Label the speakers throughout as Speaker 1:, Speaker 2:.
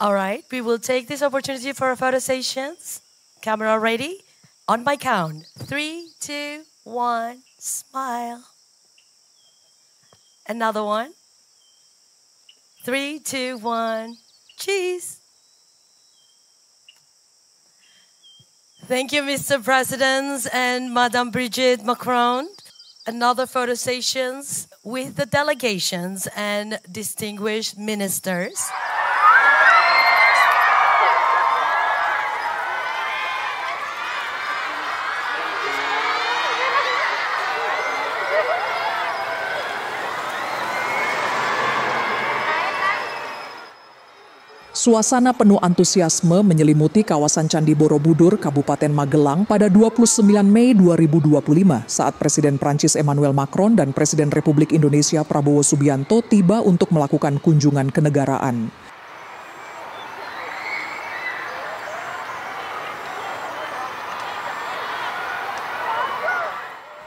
Speaker 1: All right, we will take this opportunity for photo sessions. Camera ready? On my count. 3, 2, 1, smile. Another one. 3, 2, 1, cheese. Thank you, Mr. President and Madame Brigitte Macron. Another photo sessions with the delegations and distinguished ministers.
Speaker 2: Suasana penuh antusiasme menyelimuti kawasan Candi Borobudur, Kabupaten Magelang pada 29 Mei 2025 saat Presiden Prancis Emmanuel Macron dan Presiden Republik Indonesia Prabowo Subianto tiba untuk melakukan kunjungan kenegaraan.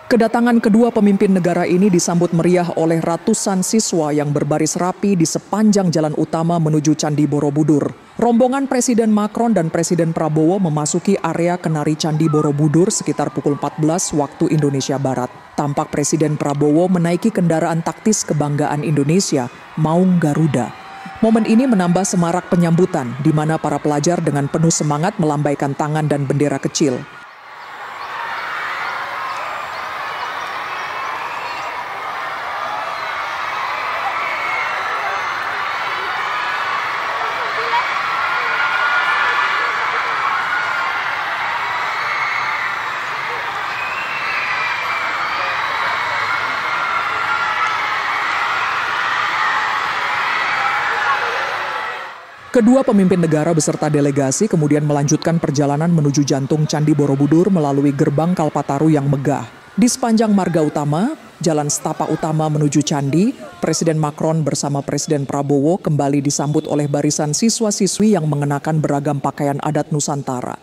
Speaker 2: Kedatangan kedua pemimpin negara ini disambut meriah oleh ratusan siswa yang berbaris rapi di sepanjang jalan utama menuju Candi Borobudur. Rombongan Presiden Macron dan Presiden Prabowo memasuki area Kenari Candi Borobudur sekitar pukul 14 waktu Indonesia Barat. Tampak Presiden Prabowo menaiki kendaraan taktis kebanggaan Indonesia, Maung Garuda. Momen ini menambah semarak penyambutan, di mana para pelajar dengan penuh semangat melambaikan tangan dan bendera kecil. Kedua pemimpin negara beserta delegasi kemudian melanjutkan perjalanan menuju jantung Candi Borobudur melalui gerbang Kalpataru yang megah. Di sepanjang marga utama, jalan setapak utama menuju Candi, Presiden Macron bersama Presiden Prabowo kembali disambut oleh barisan siswa-siswi yang mengenakan beragam pakaian adat Nusantara.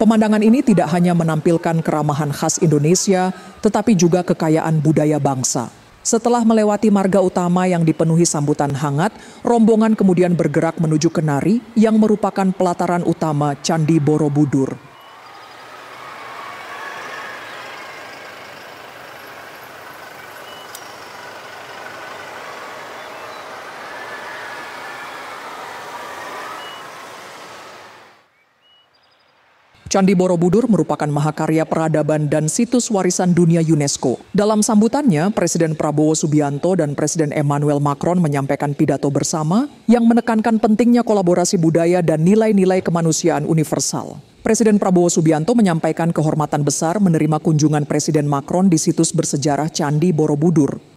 Speaker 2: Pemandangan ini tidak hanya menampilkan keramahan khas Indonesia, tetapi juga kekayaan budaya bangsa. Setelah melewati marga utama yang dipenuhi sambutan hangat, rombongan kemudian bergerak menuju Kenari yang merupakan pelataran utama Candi Borobudur. Candi Borobudur merupakan mahakarya peradaban dan situs warisan dunia UNESCO. Dalam sambutannya, Presiden Prabowo Subianto dan Presiden Emmanuel Macron menyampaikan pidato bersama yang menekankan pentingnya kolaborasi budaya dan nilai-nilai kemanusiaan universal. Presiden Prabowo Subianto menyampaikan kehormatan besar menerima kunjungan Presiden Macron di situs bersejarah Candi Borobudur.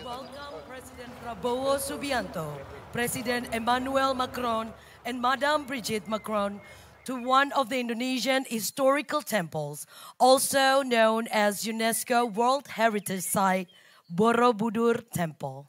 Speaker 1: Welcome President Prabowo Subianto, President Emmanuel Macron, and Madame Brigitte Macron to one of the Indonesian historical temples, also known as UNESCO World Heritage Site, Borobudur Temple.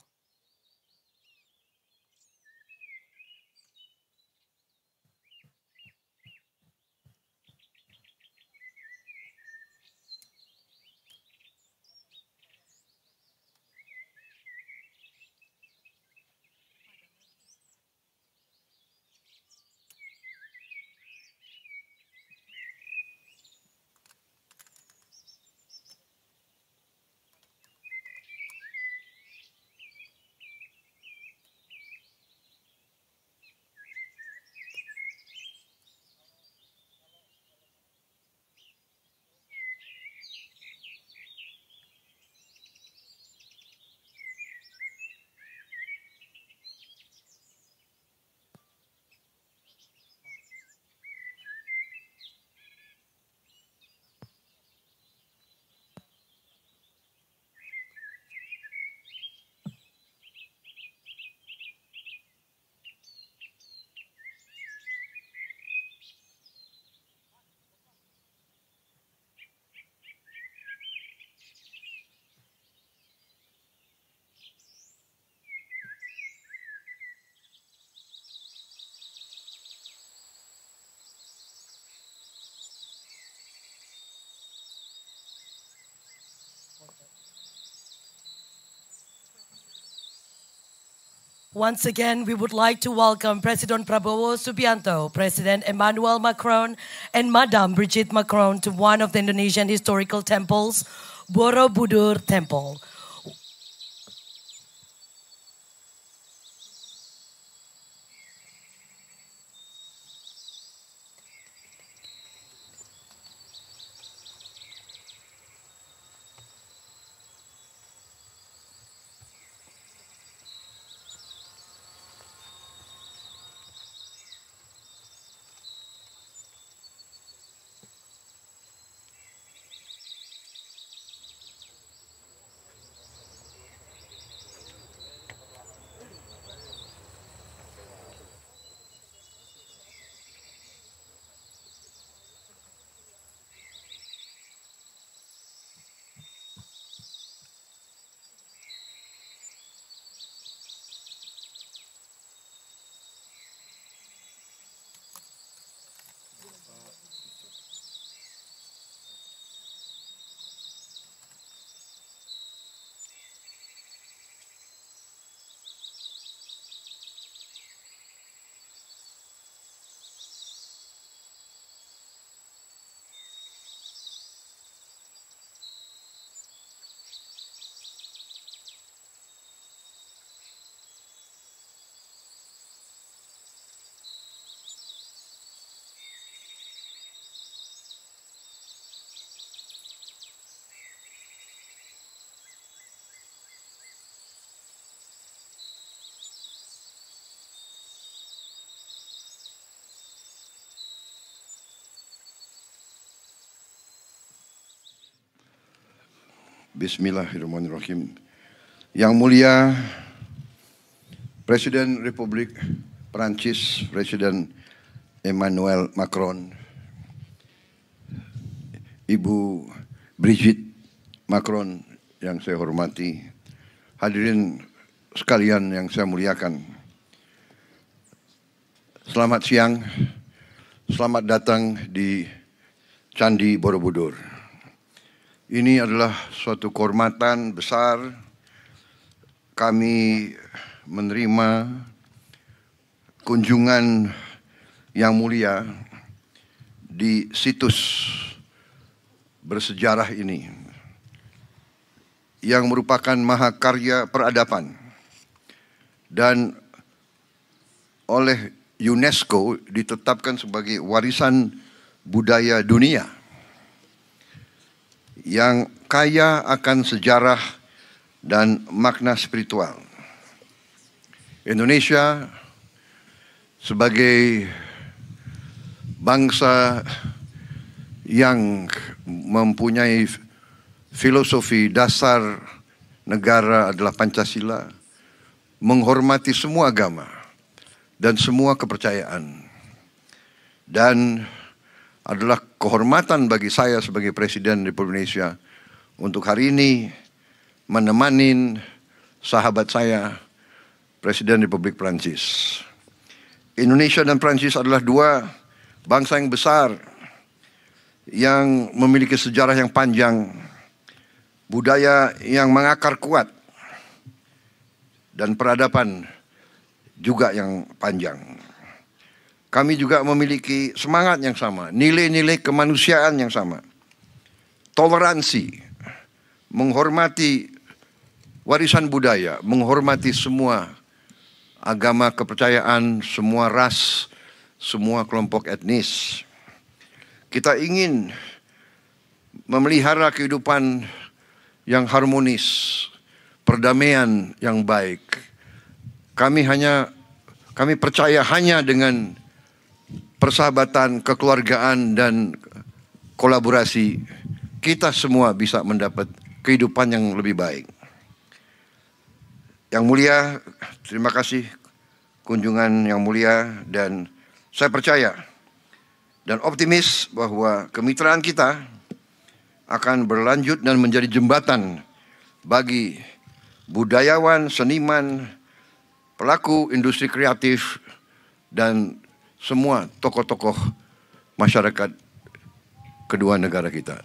Speaker 1: Once again, we would like to welcome President Prabowo Subianto, President Emmanuel Macron, and Madam Brigitte Macron to one of the Indonesian historical temples, Borobudur Temple.
Speaker 3: Bismillahirrahmanirrahim. Yang mulia Presiden Republik Prancis, Presiden Emmanuel Macron, Ibu Brigitte Macron yang saya hormati, hadirin sekalian yang saya muliakan. Selamat siang, selamat datang di Candi Borobudur. Ini adalah suatu kehormatan besar kami menerima kunjungan yang mulia di situs bersejarah ini yang merupakan mahakarya peradaban dan oleh UNESCO ditetapkan sebagai warisan budaya dunia yang kaya akan sejarah dan makna spiritual. Indonesia sebagai bangsa yang mempunyai filosofi dasar negara adalah Pancasila, menghormati semua agama dan semua kepercayaan, dan adalah kehormatan bagi saya sebagai Presiden Republik Indonesia untuk hari ini menemani sahabat saya, Presiden Republik Prancis. Indonesia dan Prancis adalah dua bangsa yang besar yang memiliki sejarah yang panjang, budaya yang mengakar kuat, dan peradaban juga yang panjang. Kami juga memiliki semangat yang sama, nilai-nilai kemanusiaan yang sama, toleransi, menghormati warisan budaya, menghormati semua agama, kepercayaan, semua ras, semua kelompok etnis. Kita ingin memelihara kehidupan yang harmonis, perdamaian yang baik. Kami percaya hanya dengan persahabatan, kekeluargaan, dan kolaborasi, kita semua bisa mendapat kehidupan yang lebih baik. Yang mulia, terima kasih kunjungan yang mulia, dan saya percaya dan optimis bahwa kemitraan kita akan berlanjut dan menjadi jembatan bagi budayawan, seniman, pelaku industri kreatif, dan semua tokoh-tokoh masyarakat kedua negara kita.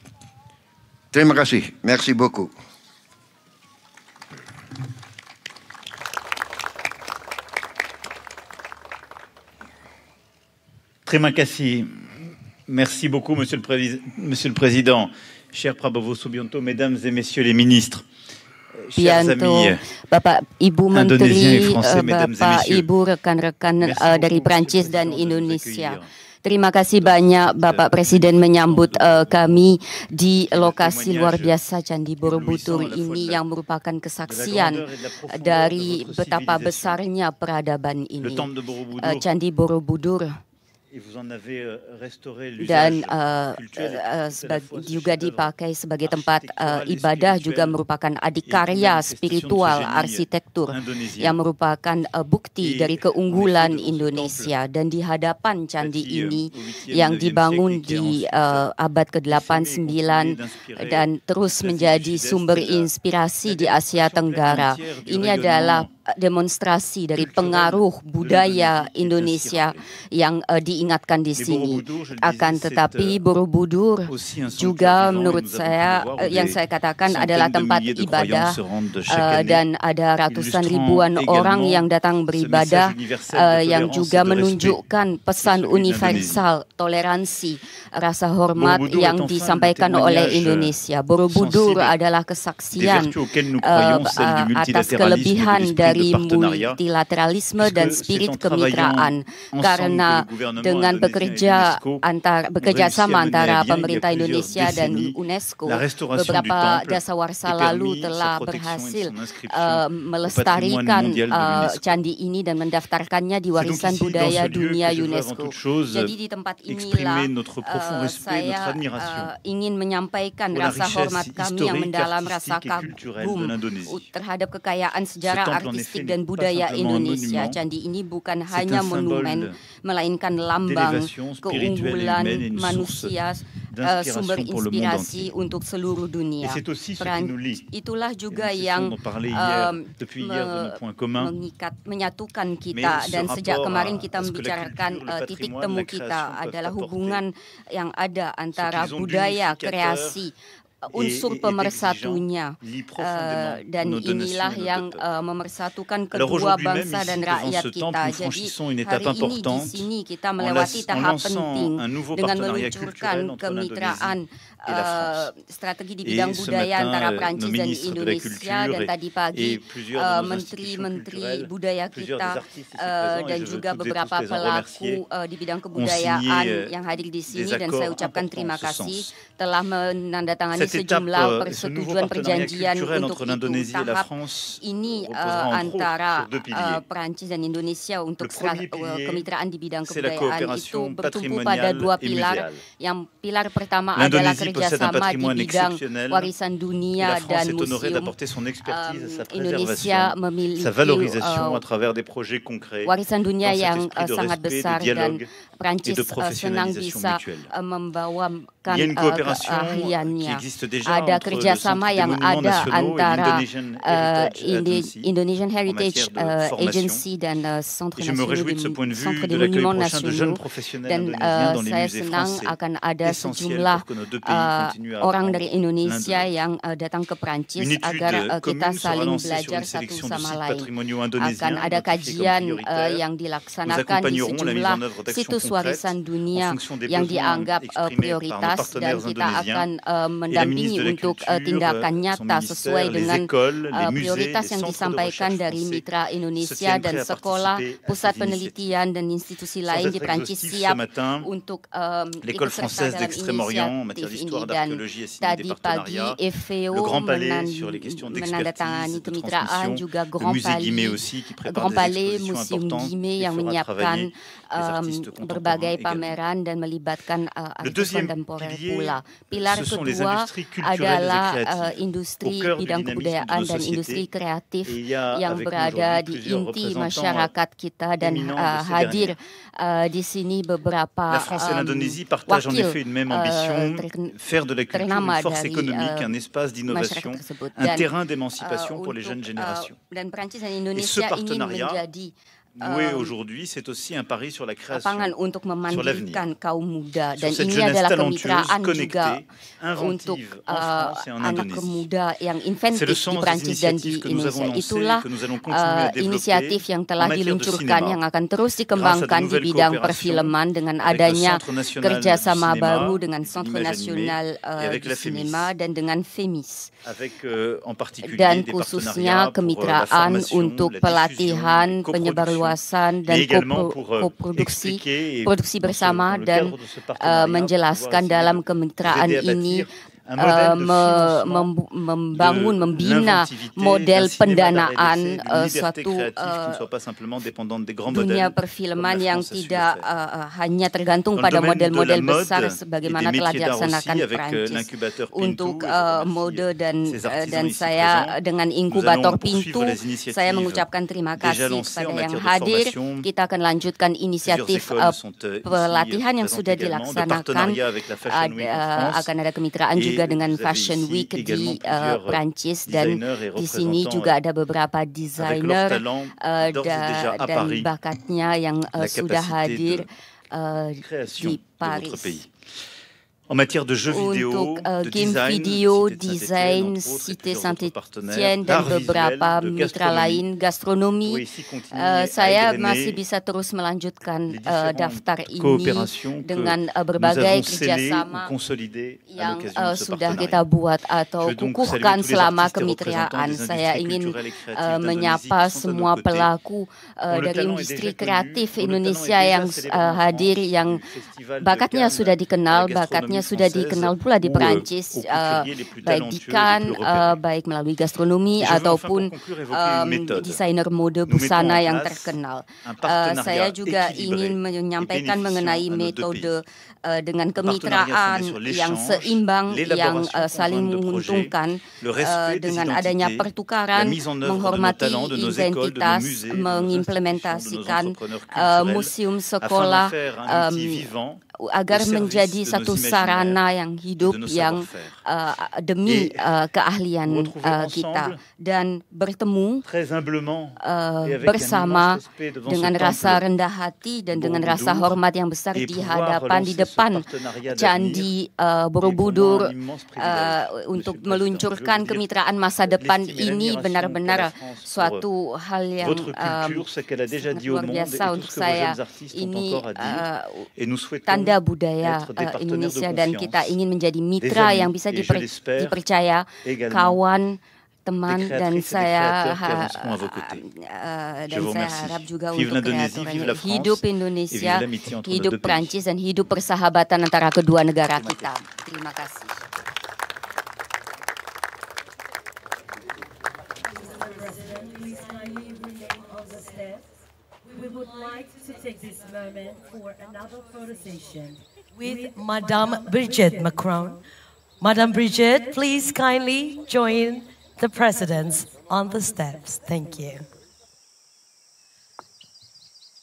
Speaker 3: Terima kasih. Merci beaucoup.
Speaker 4: Terima kasih. Merci beaucoup, Monsieur le Président. Cher Prabowo Subianto, Mesdames et Messieurs les ministres. Chers amis,
Speaker 5: Bapak Ibu Menteri,
Speaker 4: Français, Mesdames et
Speaker 5: Bapak
Speaker 4: Messieurs.
Speaker 5: Ibu rekan-rekan dari Prancis dan Indonesia.
Speaker 4: Indonesia.
Speaker 5: Terima kasih banyak Bapak Presiden menyambut kami di lokasi luar biasa Candi Borobudur ini yang merupakan kesaksian dari betapa besarnya peradaban ini. Candi Borobudur dan juga dipakai sebagai tempat ibadah, juga merupakan adikarya spiritual arsitektur yang merupakan bukti dari keunggulan Indonesia. Dan di hadapan candi ini yang dibangun di abad ke-8-9 dan terus menjadi sumber inspirasi di Asia Tenggara, ini adalah demonstrasi dari pengaruh budaya Indonesia yang diingatkan di sini. Akan tetapi Borobudur juga menurut saya yang saya katakan adalah tempat ibadah dan ada ratusan ribuan orang yang datang beribadah yang juga menunjukkan pesan universal toleransi, rasa hormat yang disampaikan oleh Indonesia. Borobudur adalah kesaksian atas kelebihan dari multilateralisme dan spirit kemitraan, karena dengan bekerja sama antara pemerintah Indonesia dan UNESCO, beberapa dasawarsa lalu telah berhasil melestarikan candi ini dan mendaftarkannya di warisan budaya dunia UNESCO. Jadi di tempat inilah saya ingin menyampaikan rasa hormat kami yang mendalam, rasa kagum terhadap kekayaan sejarah artistik dan budaya Indonesia. Candi ini bukan hanya monumen, melainkan lambang keunggulan manusia, sumber inspirasi untuk seluruh dunia. Itulah juga yang menyatukan kita, dan sejak kemarin kita membicarakan titik temu kita adalah hubungan yang ada antara budaya, kreasi, unsur pemersatunya, dan inilah yang memersatukan kedua bangsa dan rakyat kita. Jadi hari ini di sini kita melewati tahap penting dengan meluncurkan kemitraan strategi di bidang budaya antara Prancis dan Indonesia, dan tadi pagi menteri-menteri budaya kita dan juga beberapa pelaku di bidang kebudayaan yang hadir di sini, dan saya ucapkan terima kasih telah menandatangani sejumlah persetujuan perjanjian untuk itu. Tahap ini antara Prancis dan Indonesia untuk kemitraan di bidang kebudayaan itu bertumpu pada dua pilar. Yang pilar pertama adalah kerjasama di bidang warisan dunia dan museum. Indonesia memiliki warisan dunia yang sangat besar, dan Prancis senang bisa membawakan keahliannya. Ada kerjasama yang ada antara Indonesian Heritage Agency dan Centre de Monuments Nationaux, dan saya senang akan ada sejumlah orang dari Indonesia yang datang ke Prancis agar kita saling belajar satu sama lain. Akan ada kajian yang dilaksanakan di sejumlah situs warisan dunia yang dianggap prioritas, dan kita akan mendampingi untuk tindakan nyata sesuai dengan prioritas yang disampaikan dari mitra Indonesia, dan sekolah, pusat penelitian dan institusi lain di Prancis siap untuk ikut serta dalam inisiatif ini. Dan tadi pagi FVO menandatangani kemitraan juga Grand Palais Museum Guimet yang menyiapkan berbagai pameran dan melibatkan artis kontemporer pula. Pilar kedua adalah industri bidang kebudayaan dan industri kreatif yang berada di inti masyarakat kita, dan hadir di sini beberapa wakil ternama dari masyarakat tersebut. Dan Prancis dan Indonesia ingin menjadi
Speaker 4: noué aujourd'hui, c'est aussi un pari sur la création,
Speaker 5: lapangan untuk
Speaker 4: sur l'avenir.
Speaker 5: memandirikan kaum muda, dan
Speaker 4: Sur cette
Speaker 5: ini
Speaker 4: jeunesse
Speaker 5: adalah
Speaker 4: talentueuse,
Speaker 5: kemitraan juga
Speaker 4: connectée,
Speaker 5: untuk
Speaker 4: inventive en France et en
Speaker 5: anak
Speaker 4: Indonésie.
Speaker 5: muda yang
Speaker 4: C'est le
Speaker 5: inventif di
Speaker 4: sens des
Speaker 5: Prancis dan di
Speaker 4: initiatives que nous avons
Speaker 5: Indonesia.
Speaker 4: lancées,
Speaker 5: Itulah
Speaker 4: que nous allons continuer à développer
Speaker 5: inisiatif yang telah
Speaker 4: en matière de
Speaker 5: diluncurkan
Speaker 4: cinéma,
Speaker 5: yang akan terus
Speaker 4: grâce à de
Speaker 5: dikembangkan di
Speaker 4: nouvelles
Speaker 5: bidang
Speaker 4: coopérations
Speaker 5: perfilman dengan
Speaker 4: avec le
Speaker 5: adanya
Speaker 4: Centre National du
Speaker 5: kerjasama
Speaker 4: Cinéma
Speaker 5: baru
Speaker 4: et
Speaker 5: dengan
Speaker 4: de
Speaker 5: Centre
Speaker 4: l'Image
Speaker 5: National
Speaker 4: Animée et avec
Speaker 5: du
Speaker 4: la FEMIS.
Speaker 5: Cinema dan dengan FEMIS.
Speaker 4: Avec en particulier
Speaker 5: Dan
Speaker 4: des
Speaker 5: khususnya
Speaker 4: partenariats pour la
Speaker 5: kemitraan
Speaker 4: formation,
Speaker 5: untuk
Speaker 4: la diffusion,
Speaker 5: pelatihan,
Speaker 4: les coproductions,
Speaker 5: penyebarluasan
Speaker 4: mais
Speaker 5: dan
Speaker 4: également pour
Speaker 5: koproduksi
Speaker 4: expliquer et
Speaker 5: produksi
Speaker 4: dans
Speaker 5: bersama
Speaker 4: le
Speaker 5: dan
Speaker 4: cadre de ce partenariat,
Speaker 5: menjelaskan
Speaker 4: pouvoir
Speaker 5: dalam
Speaker 4: essayer de
Speaker 5: kemitraan
Speaker 4: vous aider à
Speaker 5: ini
Speaker 4: bâtir un modèle de financement
Speaker 5: membangun,
Speaker 4: de
Speaker 5: membina
Speaker 4: l'inventivité,
Speaker 5: model
Speaker 4: d'un cinéma
Speaker 5: pendanaan
Speaker 4: d'arrêt d'essai, d'une liberté
Speaker 5: suatu
Speaker 4: créative qui ne soit pas simplement dépendante des grands
Speaker 5: dunia
Speaker 4: modèles
Speaker 5: perfilman
Speaker 4: comme la
Speaker 5: yang
Speaker 4: France a su le
Speaker 5: tidak
Speaker 4: faire.
Speaker 5: hanya tergantung
Speaker 4: Dans le
Speaker 5: pada
Speaker 4: domaine de la
Speaker 5: model-model
Speaker 4: mode
Speaker 5: besar
Speaker 4: et
Speaker 5: sebagaimana
Speaker 4: des
Speaker 5: telah
Speaker 4: métiers d'art
Speaker 5: dilaksanakan
Speaker 4: aussi, avec
Speaker 5: Prancis.
Speaker 4: l'incubateur Pintou,
Speaker 5: Untuk
Speaker 4: et je remercie
Speaker 5: mode dan
Speaker 4: ces artisans
Speaker 5: dan
Speaker 4: ici
Speaker 5: saya
Speaker 4: présents.
Speaker 5: dengan
Speaker 4: Nous
Speaker 5: inkubator
Speaker 4: allons poursuivre
Speaker 5: Pintu,
Speaker 4: les initiatives
Speaker 5: saya mengucapkan terima
Speaker 4: déjà
Speaker 5: kasih
Speaker 4: lancées en
Speaker 5: kepada yang
Speaker 4: matière de
Speaker 5: hadir.
Speaker 4: formation.
Speaker 5: Kita akan lanjutkan
Speaker 4: Plusieurs
Speaker 5: inisiatif
Speaker 4: écoles sont ici
Speaker 5: pelatihan yang
Speaker 4: présentes
Speaker 5: sudah
Speaker 4: également, de
Speaker 5: dilaksanakan.
Speaker 4: partenariat avec la Fashion Week en France.
Speaker 5: Akan ada kemitraan
Speaker 4: Et
Speaker 5: juga dengan
Speaker 4: vous avez
Speaker 5: Fashion
Speaker 4: ici
Speaker 5: Week di
Speaker 4: également plusieurs
Speaker 5: Prancis, dan
Speaker 4: designers et
Speaker 5: di sini
Speaker 4: représentants
Speaker 5: juga ada beberapa
Speaker 4: avec leur
Speaker 5: desainer
Speaker 4: talent d'ores et déjà à
Speaker 5: dan
Speaker 4: Paris,
Speaker 5: bakatnya yang
Speaker 4: la
Speaker 5: sudah
Speaker 4: capacité
Speaker 5: hadir
Speaker 4: de création
Speaker 5: di
Speaker 4: de votre
Speaker 5: Paris.
Speaker 4: pays. En matière de jeux vidéo,
Speaker 5: Untuk
Speaker 4: de
Speaker 5: game
Speaker 4: design,
Speaker 5: video,
Speaker 4: Cité de
Speaker 5: desain,
Speaker 4: Saint-Étienne, entre autres, et
Speaker 5: Cité
Speaker 4: plusieurs autres partenaires,
Speaker 5: Saint-Étienne dan
Speaker 4: d'art
Speaker 5: beberapa
Speaker 4: visuel, de
Speaker 5: mitra
Speaker 4: gastronomie,
Speaker 5: lain, gastronomi.
Speaker 4: pourrait ici continuer à
Speaker 5: Saya
Speaker 4: égrener
Speaker 5: masih bisa terus melanjutkan
Speaker 4: les différentes
Speaker 5: daftar ini
Speaker 4: coopérations que
Speaker 5: dengan
Speaker 4: nous
Speaker 5: berbagai
Speaker 4: avons scellées ou
Speaker 5: kerjasama
Speaker 4: consolidées à
Speaker 5: yang
Speaker 4: l'occasion de ce
Speaker 5: sudah
Speaker 4: partenariat.
Speaker 5: kita buat atau
Speaker 4: Je veux donc
Speaker 5: kukuhkan
Speaker 4: saluer tous les
Speaker 5: selama
Speaker 4: artistes et représentants
Speaker 5: kemitraan.
Speaker 4: des
Speaker 5: Saya
Speaker 4: industries
Speaker 5: ingin
Speaker 4: culturelles et créatives d'Indonésie
Speaker 5: menyapa
Speaker 4: qui sont à
Speaker 5: semua
Speaker 4: nos côtés,
Speaker 5: pelaku
Speaker 4: dont le
Speaker 5: dari
Speaker 4: talent est
Speaker 5: industri
Speaker 4: déjà connu,
Speaker 5: kreatif
Speaker 4: dont le talent est
Speaker 5: Indonesia
Speaker 4: déjà
Speaker 5: yang
Speaker 4: célébré en
Speaker 5: hadir,
Speaker 4: France,
Speaker 5: yang
Speaker 4: du Festival de
Speaker 5: bakatnya
Speaker 4: Cannes
Speaker 5: sudah
Speaker 4: à
Speaker 5: dikenal,
Speaker 4: la
Speaker 5: bakatnya
Speaker 4: gastronomie
Speaker 5: sudah
Speaker 4: française,
Speaker 5: dikenal pula di
Speaker 4: ou
Speaker 5: Perancis,
Speaker 4: aux couturiers les plus
Speaker 5: baik di
Speaker 4: talentueux et les
Speaker 5: Cannes,
Speaker 4: plus repérés.
Speaker 5: baik melalui gastronomi
Speaker 4: Et je veux enfin
Speaker 5: ataupun
Speaker 4: pour conclure évoquer une méthode.
Speaker 5: desainer mode
Speaker 4: Nous mettons
Speaker 5: busana
Speaker 4: en
Speaker 5: yang
Speaker 4: place
Speaker 5: terkenal.
Speaker 4: un partenariat
Speaker 5: Saya juga
Speaker 4: équilibré
Speaker 5: ingin
Speaker 4: et
Speaker 5: menyampaikan
Speaker 4: bénéficiant
Speaker 5: mengenai
Speaker 4: à nos deux
Speaker 5: metode dengan
Speaker 4: Un partenariat
Speaker 5: kemitraan
Speaker 4: fondé sur
Speaker 5: yang
Speaker 4: l'échange,
Speaker 5: seimbang, yang
Speaker 4: l'élaboration
Speaker 5: saling
Speaker 4: conjointe de projets,
Speaker 5: menguntungkan
Speaker 4: le respect des
Speaker 5: dengan
Speaker 4: identités,
Speaker 5: adanya pertukaran,
Speaker 4: la mise en œuvre de nos
Speaker 5: menghormati
Speaker 4: talents, de nos écoles, de nos
Speaker 5: identitas,
Speaker 4: musées, de nos
Speaker 5: mengimplementasikan
Speaker 4: institutions, de nos entrepreneurs culturels,
Speaker 5: museum
Speaker 4: afin
Speaker 5: sekolah
Speaker 4: d'en faire un outil vivant
Speaker 5: agar
Speaker 4: au service
Speaker 5: menjadi
Speaker 4: de nos
Speaker 5: satu
Speaker 4: imaginaires
Speaker 5: sarana yang
Speaker 4: et
Speaker 5: hidup
Speaker 4: de nos
Speaker 5: yang
Speaker 4: savoir-faire.
Speaker 5: demi
Speaker 4: Et
Speaker 5: keahlian
Speaker 4: nous retrouver
Speaker 5: kita,
Speaker 4: ensemble,
Speaker 5: dan bertemu
Speaker 4: très humblement et avec
Speaker 5: bersama
Speaker 4: un immense respect devant
Speaker 5: dengan
Speaker 4: ce
Speaker 5: rasa
Speaker 4: temple
Speaker 5: rendah hati dan dengan
Speaker 4: Borobudur,
Speaker 5: rasa hormat yang besar
Speaker 4: et
Speaker 5: di
Speaker 4: pouvoir
Speaker 5: hadapan di
Speaker 4: relancer ce
Speaker 5: depan
Speaker 4: partenariat
Speaker 5: Candi
Speaker 4: d'avenir
Speaker 5: Borobudur
Speaker 4: est pour moi un immense privilège,
Speaker 5: untuk
Speaker 4: Monsieur le Président.
Speaker 5: meluncurkan
Speaker 4: Je veux dire,
Speaker 5: kemitraan masa depan
Speaker 4: l'estime et
Speaker 5: ini
Speaker 4: l'admiration
Speaker 5: benar-benar
Speaker 4: pour la France, pour
Speaker 5: suatu hal yang
Speaker 4: votre culture, ce qu'elle a déjà
Speaker 5: sangat
Speaker 4: dit au
Speaker 5: luar
Speaker 4: monde et
Speaker 5: biasa
Speaker 4: tout
Speaker 5: untuk
Speaker 4: ce que vos
Speaker 5: saya.
Speaker 4: jeunes artistes ont
Speaker 5: Ini
Speaker 4: encore à dire. Et nous souhaitons
Speaker 5: tanda budaya
Speaker 4: être des partenaires
Speaker 5: Indonesia,
Speaker 4: de
Speaker 5: dan
Speaker 4: confiance,
Speaker 5: kita ingin menjadi
Speaker 4: des
Speaker 5: mitra
Speaker 4: amis,
Speaker 5: yang bisa
Speaker 4: et je l'espère
Speaker 5: dipercaya,
Speaker 4: également
Speaker 5: kawan, teman,
Speaker 4: des
Speaker 5: dan
Speaker 4: créatrices et des
Speaker 5: saya
Speaker 4: créateurs qui avanceront à vos côtés. Je
Speaker 5: dan
Speaker 4: vous
Speaker 5: saya
Speaker 4: remercie.
Speaker 5: harap juga
Speaker 4: Vive
Speaker 5: untuk
Speaker 4: l'Indonésie, vive la France,
Speaker 5: hidup
Speaker 4: et
Speaker 5: Indonesia,
Speaker 4: vive l'amitié entre nos
Speaker 5: hidup
Speaker 4: deux pays.
Speaker 5: Prancis, dan hidup persahabatan antara kedua negara kita. Terima kasih.
Speaker 1: We would like to take this moment for another photo session with Madame Brigitte Macron. Madame Brigitte, please kindly join the presidents on the steps. Thank you.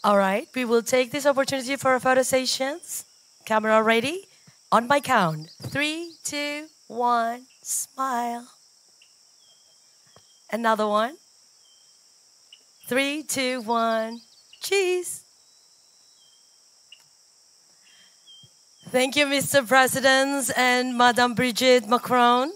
Speaker 1: All right, we will take this opportunity for our photo sessions. Camera ready? On my count. 3, 2, 1, smile. Another one. 3, 2, 1, cheese. Thank you, Mr. President and Madame Brigitte Macron.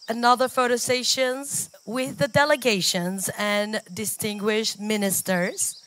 Speaker 1: Another photo sessions with the delegations and distinguished ministers.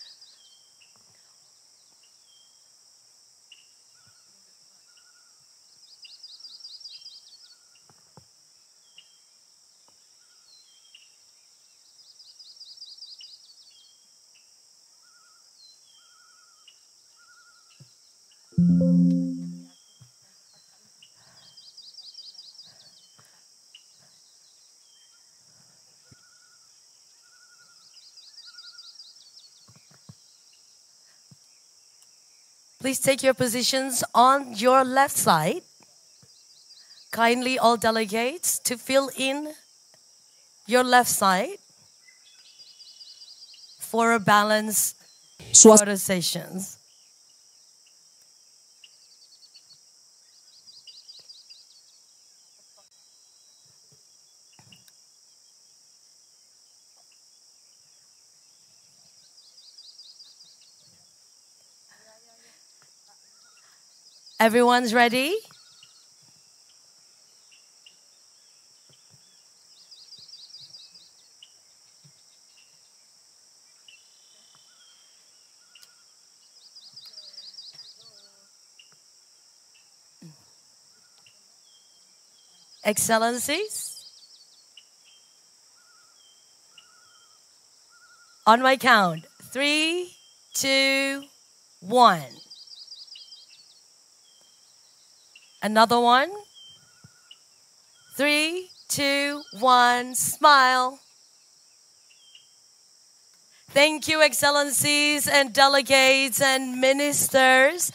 Speaker 1: Please take your positions on your left side. Kindly all delegates to fill in your left side for a balanced photo sessions. Everyone's ready? Excellencies, on my count, 3, 2, 1. Another one. 3, 2, 1, smile. Thank you, Excellencies and delegates and ministers,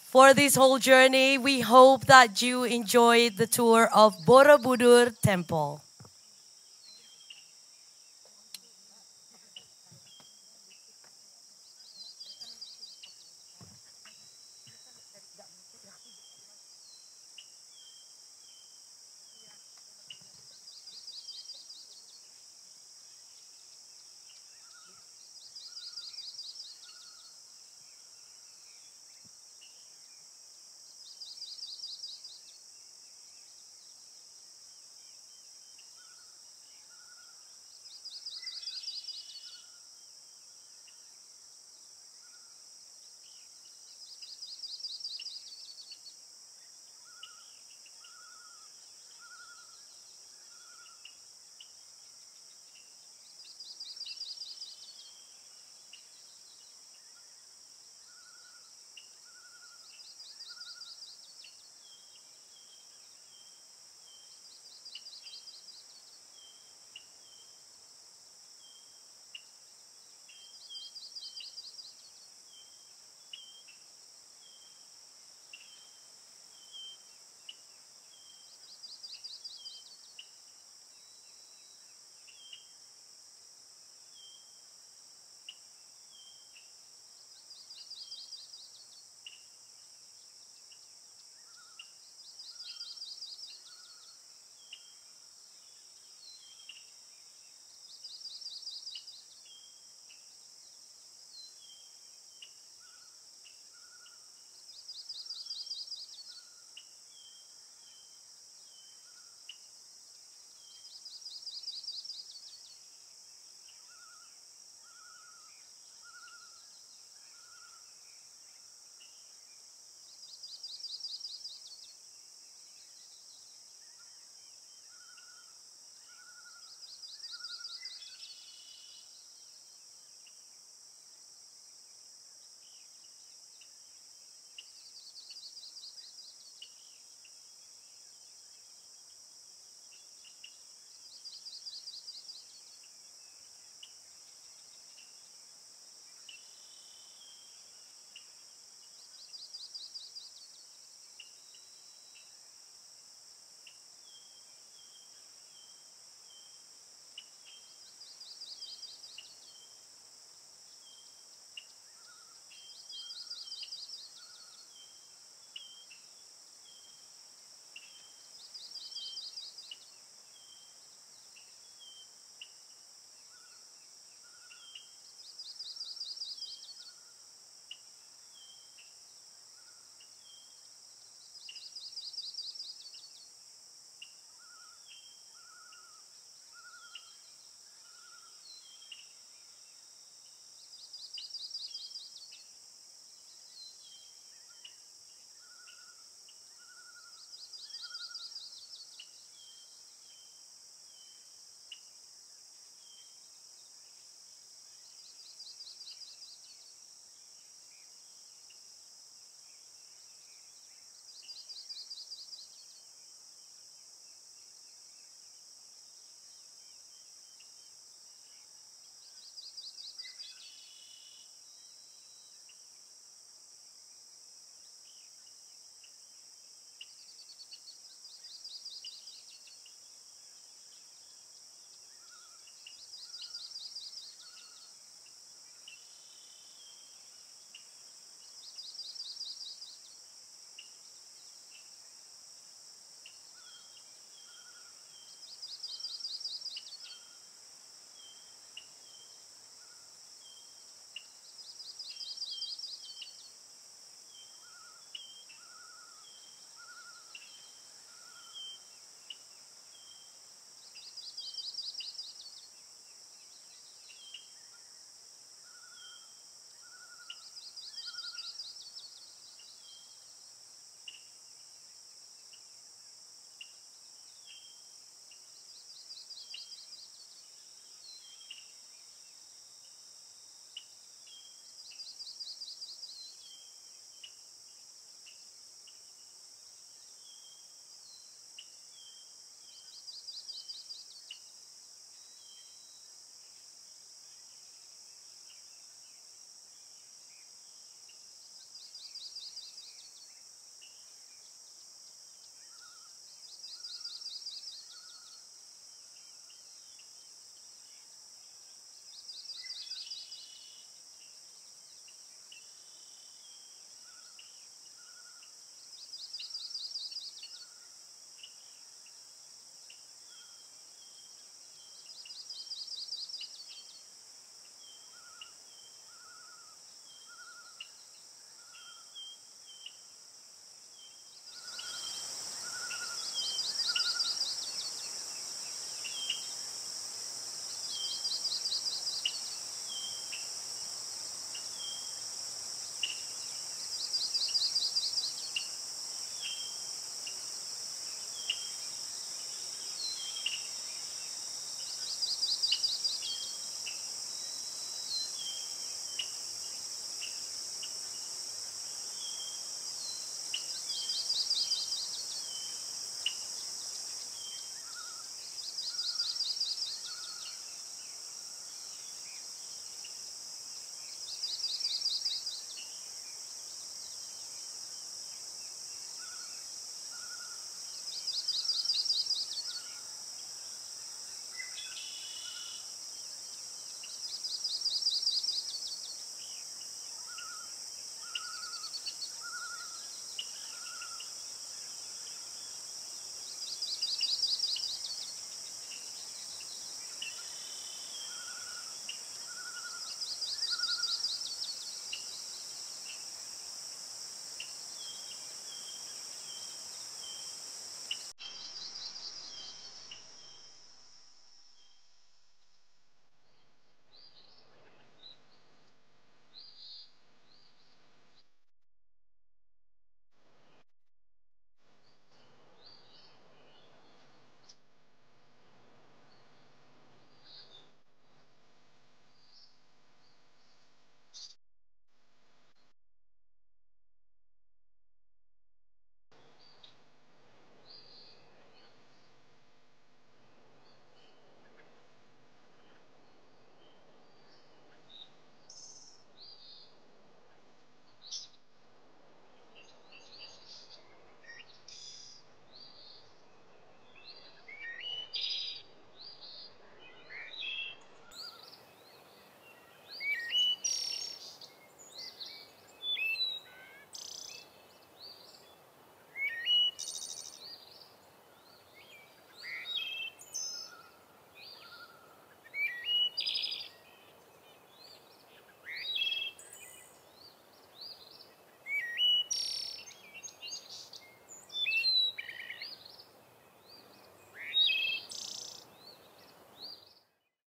Speaker 1: for this whole journey. We hope that you enjoyed the tour of Borobudur Temple.